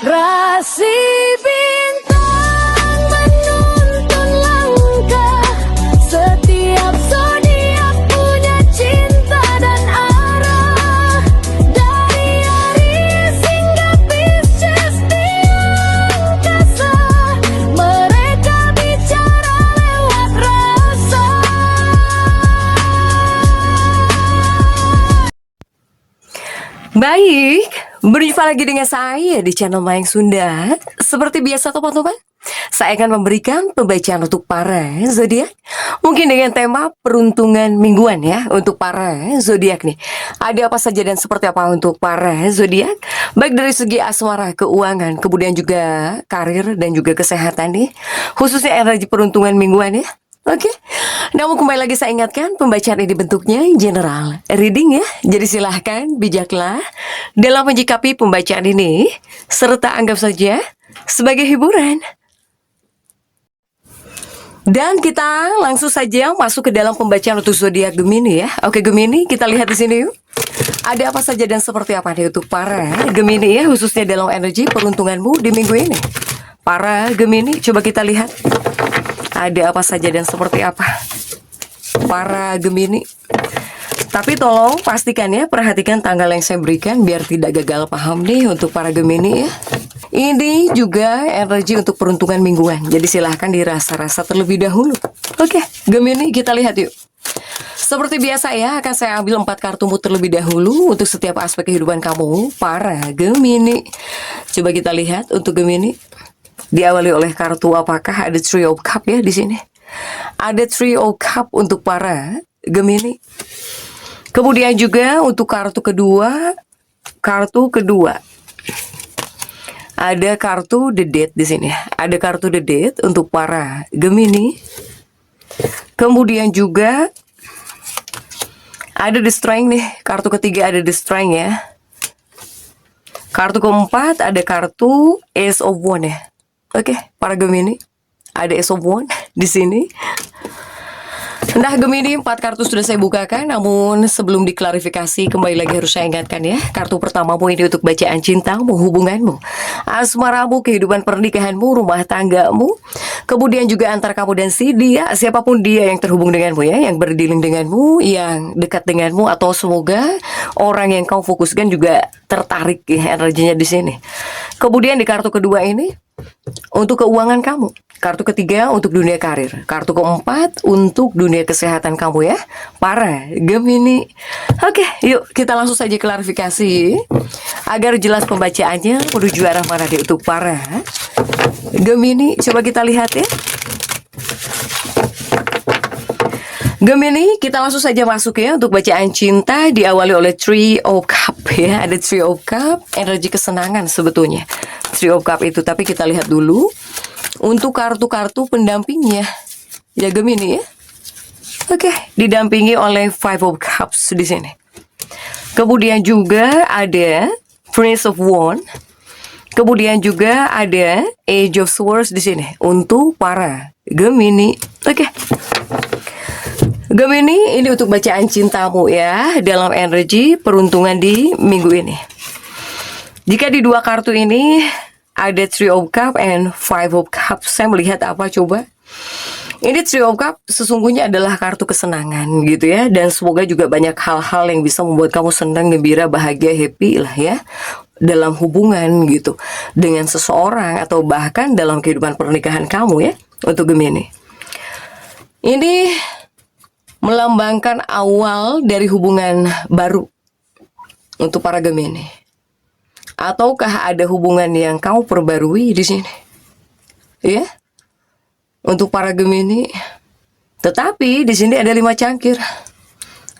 Rasi bintang menuntun langkah, setiap zodiak punya cinta dan arah. Dari Aries hingga Pisces di angkasa, mereka bicara lewat rasa. Baik, berjumpa lagi dengan saya di channel Mayang Sunda. Seperti biasa teman-teman, saya akan memberikan pembacaan untuk para zodiak. Mungkin dengan tema peruntungan mingguan ya untuk para zodiak nih. Ada apa saja dan seperti apa untuk para zodiak? Baik dari segi asmara, keuangan, kemudian juga karir dan juga kesehatan nih. Khususnya energi peruntungan mingguan ya. Oke, namun kembali lagi saya ingatkan pembacaan ini bentuknya general reading ya. Jadi silahkan bijaklah dalam menyikapi pembacaan ini, serta anggap saja sebagai hiburan. Dan kita langsung saja masuk ke dalam pembacaan untuk zodiak Gemini ya. Oke Gemini, kita lihat di sini yuk. Ada apa saja dan seperti apa nih untuk para Gemini ya, khususnya dalam energi peruntunganmu di minggu ini. Para Gemini, coba kita lihat. Ada apa saja dan seperti apa para Gemini. Tapi tolong pastikan ya, perhatikan tanggal yang saya berikan biar tidak gagal paham nih untuk para Gemini ya. Ini juga energi untuk peruntungan mingguan. Jadi silahkan dirasa-rasa terlebih dahulu. Oke, Gemini kita lihat yuk. Seperti biasa ya, akan saya ambil 4 kartumu terlebih dahulu untuk setiap aspek kehidupan kamu para Gemini. Coba kita lihat untuk Gemini. Diawali oleh kartu apakah? Ada Three of Cup ya di sini. Ada Three of Cup untuk para Gemini. Kemudian juga untuk kartu kedua ada kartu The Death di sini. Ada kartu The Death untuk para Gemini. Kemudian juga ada The Strength nih. Kartu ketiga ada The Strength ya. Kartu keempat ada kartu Ace of Wands ya. Oke, para Gemini, ada Ace of Wands di sini. Nah, Gemini 4 kartu sudah saya bukakan, namun sebelum diklarifikasi kembali lagi harus saya ingatkan ya. Kartu pertamamu ini untuk bacaan cintamu, hubunganmu, asmaramu, kehidupan pernikahanmu, rumah tanggamu, kemudian juga antar kamu dan si dia, siapapun dia yang terhubung denganmu ya, yang berdealing denganmu, yang dekat denganmu, atau semoga orang yang kau fokuskan juga tertarik ya energinya di sini. Kemudian di kartu kedua ini untuk keuangan kamu. Kartu ketiga untuk dunia karir. Kartu keempat untuk dunia kesehatan kamu ya, para Gemini. Oke, yuk kita langsung saja klarifikasi agar jelas pembacaannya menuju arah mana deh untuk para Gemini. Coba kita lihat ya. Gemini, kita langsung saja masuk ya untuk bacaan cinta diawali oleh Three of Cup ya. Ada Three of Cup, energi kesenangan sebetulnya. Three of Cup itu, tapi kita lihat dulu untuk kartu-kartu pendampingnya. Ya Gemini ya. Oke, didampingi oleh Five of Cups di sini. Kemudian juga ada Prince of Wands. Kemudian juga ada Age of Swords di sini untuk para Gemini. Oke. Gemini, ini untuk bacaan cintamu ya, dalam energi peruntungan di minggu ini. Jika di dua kartu ini ada Three of Cup and Five of Cups, saya melihat apa coba? Ini Three of Cup sesungguhnya adalah kartu kesenangan gitu ya, dan semoga juga banyak hal-hal yang bisa membuat kamu senang, gembira, bahagia, happy lah ya dalam hubungan gitu dengan seseorang atau bahkan dalam kehidupan pernikahan kamu ya untuk Gemini. Ini melambangkan awal dari hubungan baru untuk para Gemini. Ataukah ada hubungan yang kamu perbarui di sini? Ya? Untuk para Gemini. Tetapi di sini ada 5 cangkir.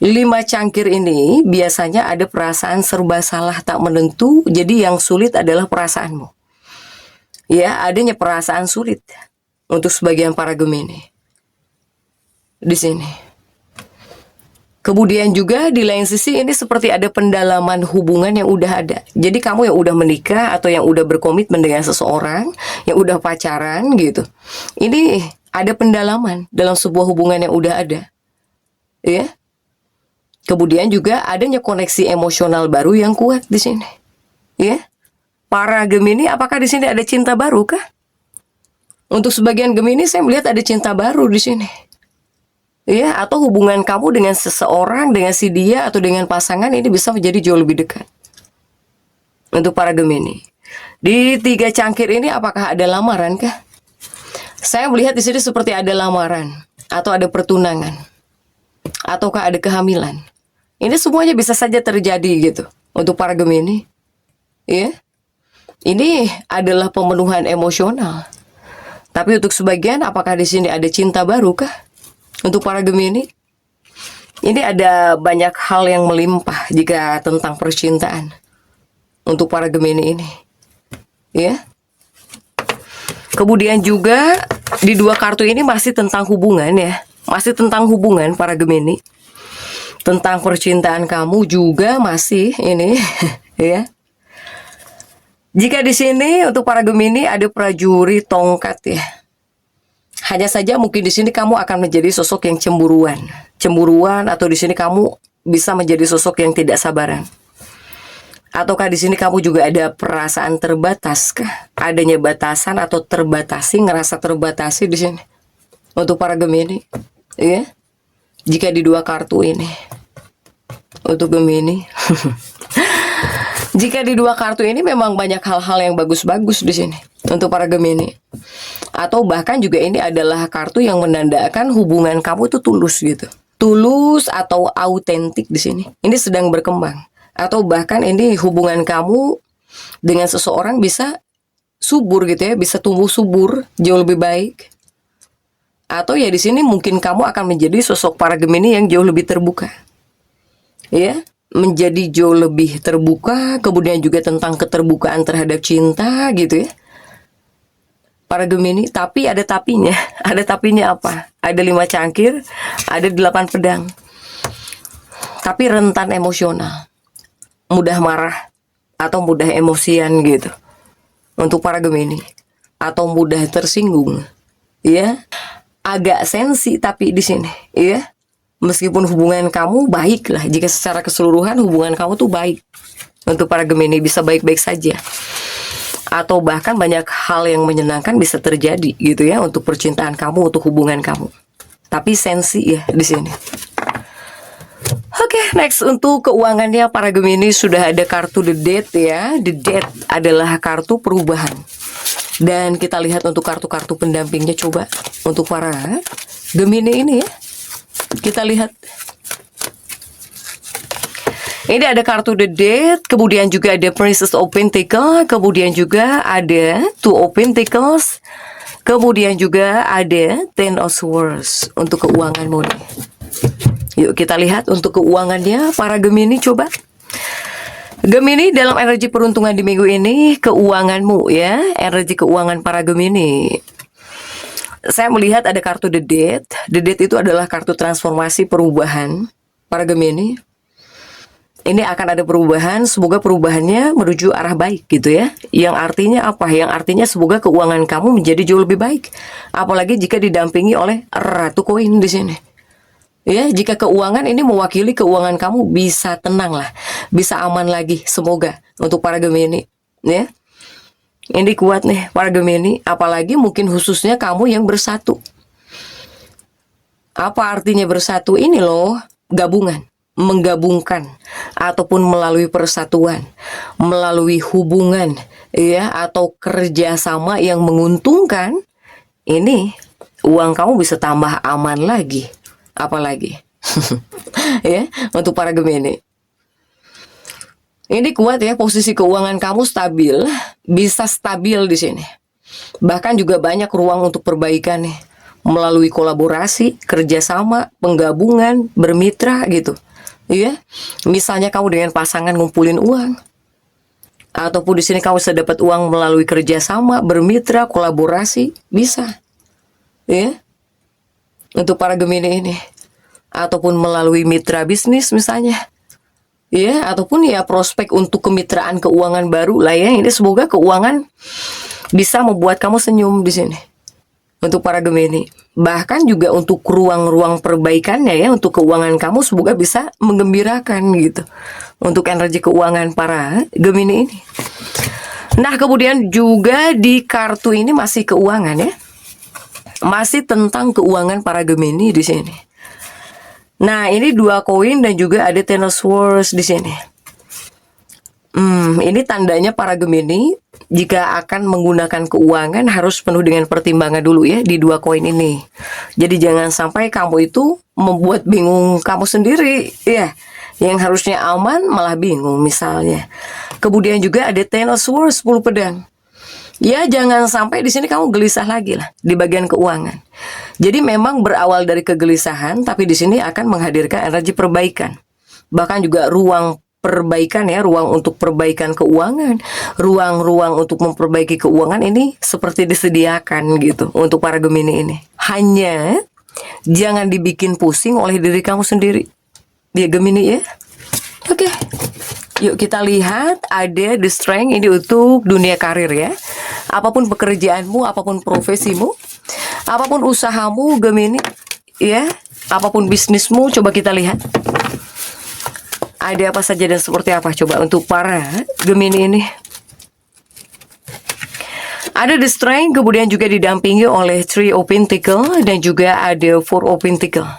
5 cangkir ini biasanya ada perasaan serba salah tak menentu, jadi yang sulit adalah perasaanmu. Ya, adanya perasaan sulit untuk sebagian para Gemini. Di sini. Kemudian juga di lain sisi ini seperti ada pendalaman hubungan yang udah ada. Jadi kamu yang udah menikah atau yang udah berkomitmen dengan seseorang, yang udah pacaran gitu. Ini ada pendalaman dalam sebuah hubungan yang udah ada. Ya. Kemudian juga adanya koneksi emosional baru yang kuat di sini. Ya. Para Gemini, apakah di sini ada cinta baru kah? Untuk sebagian Gemini saya melihat ada cinta baru di sini. Ya, atau hubungan kamu dengan seseorang, dengan si dia atau dengan pasangan ini bisa menjadi jauh lebih dekat. Untuk para Gemini. Di 3 cangkir ini apakah ada lamaran kah? Saya melihat di sini seperti ada lamaran atau ada pertunangan. Ataukah ada kehamilan. Ini semuanya bisa saja terjadi gitu untuk para Gemini. Ya. Ini adalah pemenuhan emosional. Tapi untuk sebagian apakah di sini ada cinta baru kah? Untuk para Gemini, ini ada banyak hal yang melimpah jika tentang percintaan untuk para Gemini ini, ya. Kemudian juga di 2 kartu ini masih tentang hubungan ya, masih tentang hubungan para Gemini, tentang percintaan kamu juga masih ini, ya. Jika di sini untuk para Gemini ada prajurit tongkat ya. Hanya saja mungkin di sini kamu akan menjadi sosok yang cemburuan atau di sini kamu bisa menjadi sosok yang tidak sabaran. Ataukah di sini kamu juga ada perasaan terbatas kah? Adanya batasan atau ngerasa terbatasi di sini. Untuk para Gemini, ya. Jika di 2 kartu ini. Untuk Gemini. Jika di 2 kartu ini memang banyak hal-hal yang bagus-bagus di sini untuk para Gemini. Atau bahkan juga ini adalah kartu yang menandakan hubungan kamu itu tulus gitu. Tulus atau autentik di sini. Ini sedang berkembang. Atau bahkan ini hubungan kamu dengan seseorang bisa subur gitu ya, bisa tumbuh subur, jauh lebih baik. Atau ya di sini mungkin kamu akan menjadi sosok para Gemini yang jauh lebih terbuka. Ya, menjadi jauh lebih terbuka, kemudian juga tentang keterbukaan terhadap cinta gitu ya. Para Gemini, tapi ada tapinya. Ada tapinya apa? Ada 5 cangkir, ada 8 pedang. Tapi rentan emosional. Mudah marah atau mudah emosian gitu. Untuk para Gemini. Atau mudah tersinggung. Ya. Agak sensi tapi di sini, ya. Meskipun hubungan kamu baik lah, jika secara keseluruhan hubungan kamu tuh baik. Untuk para Gemini bisa baik-baik saja. Atau bahkan banyak hal yang menyenangkan bisa terjadi gitu ya untuk percintaan kamu, untuk hubungan kamu. Tapi sensi ya di sini. Oke, next untuk keuangannya para Gemini sudah ada kartu The Death ya. The Death adalah kartu perubahan. Dan kita lihat untuk kartu-kartu pendampingnya coba untuk para Gemini ini ya. Kita lihat. Ini ada kartu The Death, kemudian juga ada Princess of Pentacles, kemudian juga ada Two of Pentacles, kemudian juga ada Ten of Swords untuk keuanganmu nih. Yuk kita lihat untuk keuangannya para Gemini coba. Gemini dalam energi peruntungan di minggu ini, keuanganmu ya, energi keuangan para Gemini. Saya melihat ada kartu The Death. The Death itu adalah kartu transformasi perubahan para Gemini. Ini akan ada perubahan, semoga perubahannya menuju arah baik gitu ya. Yang artinya apa? Yang artinya semoga keuangan kamu menjadi jauh lebih baik. Apalagi jika didampingi oleh Ratu Koin di sini. Ya, jika keuangan ini mewakili keuangan kamu bisa tenang lah, bisa aman lagi semoga untuk para Gemini, ya. Ini kuat nih para Gemini, apalagi mungkin khususnya kamu yang bersatu. Apa artinya bersatu? Ini loh, gabungan. Menggabungkan ataupun melalui persatuan, melalui hubungan ya atau kerjasama yang menguntungkan, ini uang kamu bisa tambah aman lagi, apalagi ya untuk para Gemini. Ini kuat ya, posisi keuangan kamu stabil, bisa stabil di sini. Bahkan juga banyak ruang untuk perbaikan nih, melalui kolaborasi, kerjasama, penggabungan, bermitra gitu. Iya, misalnya kamu dengan pasangan ngumpulin uang, ataupun di sini kamu bisa dapat uang melalui kerjasama, bermitra, kolaborasi, bisa, ya. Untuk para Gemini ini, ataupun melalui mitra bisnis misalnya, ya, ataupun ya prospek untuk kemitraan keuangan baru lah ya. Ini semoga keuangan bisa membuat kamu senyum di sini. Untuk para Gemini, bahkan juga untuk ruang-ruang perbaikannya ya, untuk keuangan kamu semoga bisa menggembirakan gitu. Untuk energi keuangan para Gemini ini. Nah, kemudian juga di kartu ini masih keuangan ya. Masih tentang keuangan para Gemini di sini. Nah, ini 2 koin dan juga ada Ten of Swords di sini. Ini tandanya para Gemini jika akan menggunakan keuangan harus penuh dengan pertimbangan dulu ya di 2 koin ini. Jadi jangan sampai kamu itu membuat bingung kamu sendiri ya. Yang harusnya aman malah bingung misalnya. Kemudian juga ada Ten of Swords, 10 pedang. Ya jangan sampai di sini kamu gelisah lagi lah di bagian keuangan. Jadi memang berawal dari kegelisahan, tapi di sini akan menghadirkan energi perbaikan. Bahkan juga ruang perbaikan ya, ruang untuk perbaikan keuangan, ruang-ruang untuk memperbaiki keuangan ini seperti disediakan gitu untuk para Gemini ini. Hanya jangan dibikin pusing oleh diri kamu sendiri. Dia Gemini ya. Oke. Yuk kita lihat ada the strength ini untuk dunia karir ya. Apapun pekerjaanmu, apapun profesimu, apapun usahamu Gemini ya, apapun bisnismu, coba kita lihat. Ada apa saja dan seperti apa coba untuk para Gemini ini. Ada the strength, kemudian juga didampingi oleh Three of Pentacles dan juga ada Four of Pentacles.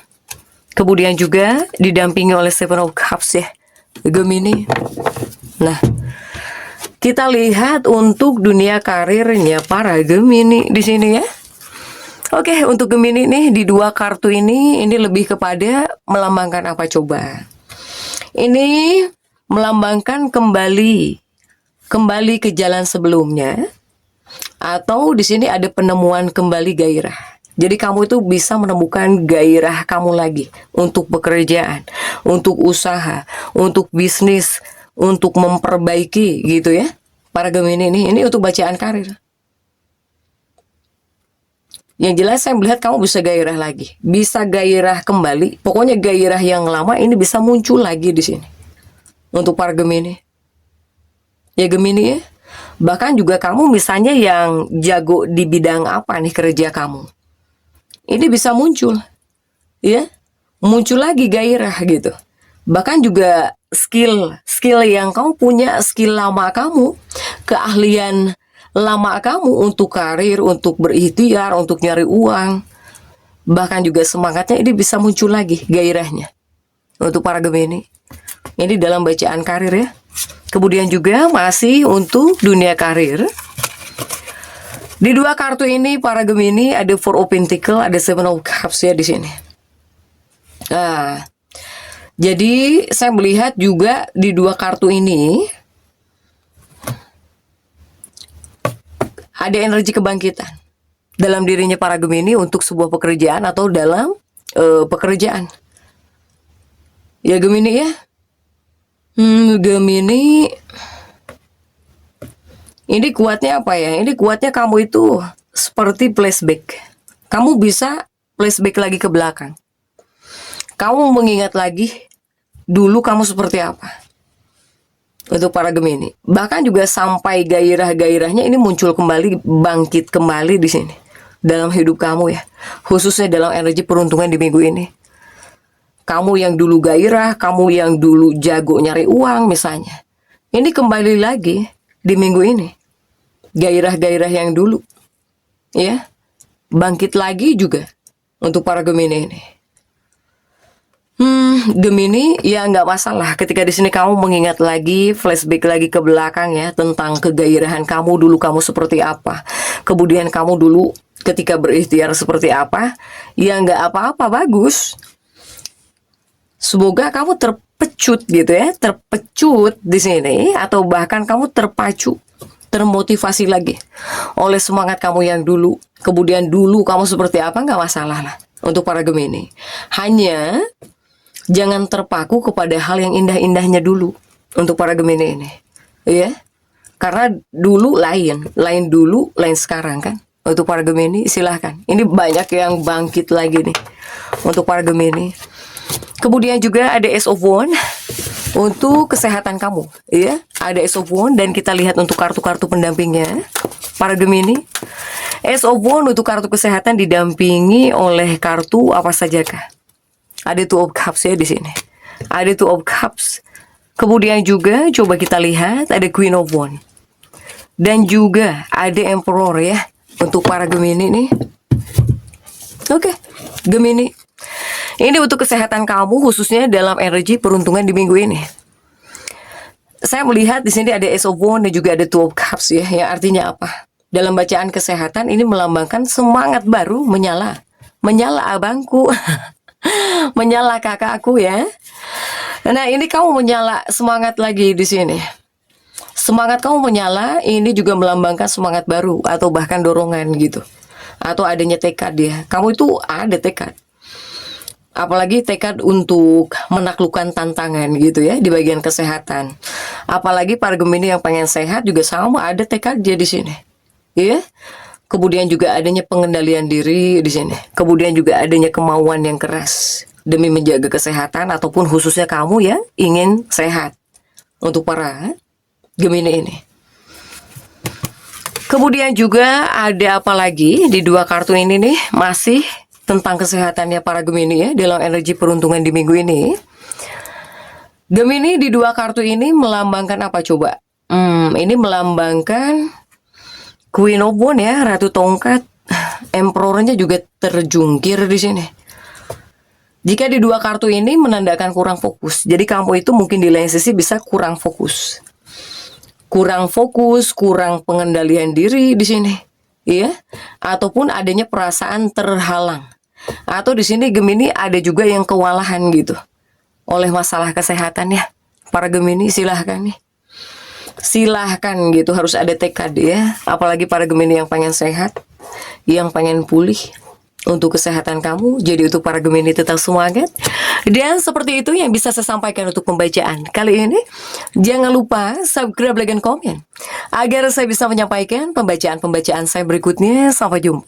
Kemudian juga didampingi oleh Seven of Cups ya, Gemini. Nah, kita lihat untuk dunia karirnya para Gemini di sini ya. Oke, untuk Gemini nih di 2 kartu ini lebih kepada melambangkan apa coba? Ini melambangkan kembali ke jalan sebelumnya, atau di sini ada penemuan kembali gairah. Jadi kamu itu bisa menemukan gairah kamu lagi untuk pekerjaan, untuk usaha, untuk bisnis, untuk memperbaiki gitu ya. Para Gemini ini untuk bacaan karir. Yang jelas saya melihat kamu bisa gairah lagi, bisa gairah kembali. Pokoknya gairah yang lama ini bisa muncul lagi di sini. Untuk para Gemini. Ya Gemini ya. Bahkan juga kamu misalnya yang jago di bidang apa nih kerja kamu. Ini bisa muncul. Ya. Muncul lagi gairah gitu. Bahkan juga skill yang kamu punya, skill lama kamu, keahlian lama kamu untuk karir, untuk berikhtiar, untuk nyari uang, bahkan juga semangatnya ini bisa muncul lagi gairahnya untuk para Gemini. Ini dalam bacaan karir ya. Kemudian juga masih untuk dunia karir. Di 2 kartu ini para Gemini ada Four of Pentacles, ada Seven of Cups ya di sini. Nah, jadi saya melihat juga di 2 kartu ini ada energi kebangkitan dalam dirinya para Gemini untuk sebuah pekerjaan atau dalam pekerjaan. Ya Gemini ya. Gemini. Ini kuatnya apa ya? Ini kuatnya kamu itu seperti flashback. Kamu bisa flashback lagi ke belakang. Kamu mengingat lagi dulu kamu seperti apa. Untuk para Gemini, bahkan juga sampai gairah-gairahnya ini muncul kembali, bangkit kembali di sini dalam hidup kamu ya, khususnya dalam energi peruntungan di minggu ini. Kamu yang dulu gairah, kamu yang dulu jago nyari uang misalnya, ini kembali lagi di minggu ini, gairah-gairah yang dulu, ya, bangkit lagi juga untuk para Gemini ini. Gemini ya nggak masalah ketika di sini kamu mengingat lagi, flashback lagi ke belakang ya tentang kegairahan kamu dulu, kamu seperti apa, kemudian kamu dulu ketika berikhtiar seperti apa, ya nggak apa-apa, bagus. Semoga kamu terpecut gitu ya, terpecut di sini, atau bahkan kamu terpacu, termotivasi lagi oleh semangat kamu yang dulu, kemudian dulu kamu seperti apa, nggak masalah lah untuk para Gemini. Hanya jangan terpaku kepada hal yang indah-indahnya dulu untuk para Gemini ini, ya. Karena dulu lain dulu, lain sekarang kan. Untuk para Gemini silahkan. Ini banyak yang bangkit lagi nih untuk para Gemini. Kemudian juga ada Ace of Wands untuk kesehatan kamu, ya. Ada Ace of Wands dan kita lihat untuk kartu-kartu pendampingnya para Gemini. Ace of Wands untuk kartu kesehatan didampingi oleh kartu apa sajakah? Ada Two of Cups ya di sini. Ada Two of Cups. Kemudian juga coba kita lihat ada Queen of Wands. Dan juga ada Emperor ya untuk para Gemini nih. Oke, Gemini. Ini untuk kesehatan kamu khususnya dalam energi peruntungan di minggu ini. Saya melihat di sini ada Ace of Wands dan juga ada Two of Cups ya, yang artinya apa? Dalam bacaan kesehatan ini melambangkan semangat baru menyala. Menyala abangku. Menyala kakakku ya. Nah, ini kamu menyala semangat lagi di sini. Semangat kamu menyala ini juga melambangkan semangat baru atau bahkan dorongan gitu. Atau adanya tekad ya. Kamu itu ada tekad. Apalagi tekad untuk menaklukkan tantangan gitu ya di bagian kesehatan. Apalagi para Gemini yang pengen sehat juga sama ada tekad dia di sini. Ya. Kemudian juga adanya pengendalian diri di sini. Kemudian juga adanya kemauan yang keras demi menjaga kesehatan ataupun khususnya kamu yang ingin sehat. Untuk para Gemini ini. Kemudian juga ada apa lagi di dua kartu ini nih, masih tentang kesehatannya para Gemini ya dalam energi peruntungan di minggu ini. Gemini di dua kartu ini melambangkan apa coba? Ini melambangkan Queen of Wands ya, Ratu Tongkat. Emperornya juga terjungkir di sini. Jika di dua kartu ini menandakan kurang fokus. Jadi kamu itu mungkin di lain sisi bisa kurang fokus. Kurang fokus, kurang pengendalian diri di sini. Iya, ataupun adanya perasaan terhalang. Atau di sini Gemini ada juga yang kewalahan gitu oleh masalah kesehatan ya. Para Gemini silahkan nih. Silahkan gitu, harus ada tekad ya. Apalagi para Gemini yang pengen sehat, yang pengen pulih untuk kesehatan kamu. Jadi untuk para Gemini tetap semangat. Dan seperti itu yang bisa saya sampaikan untuk pembacaan kali ini. Jangan lupa subscribe, like, dan komen agar saya bisa menyampaikan pembacaan-pembacaan saya berikutnya. Sampai jumpa.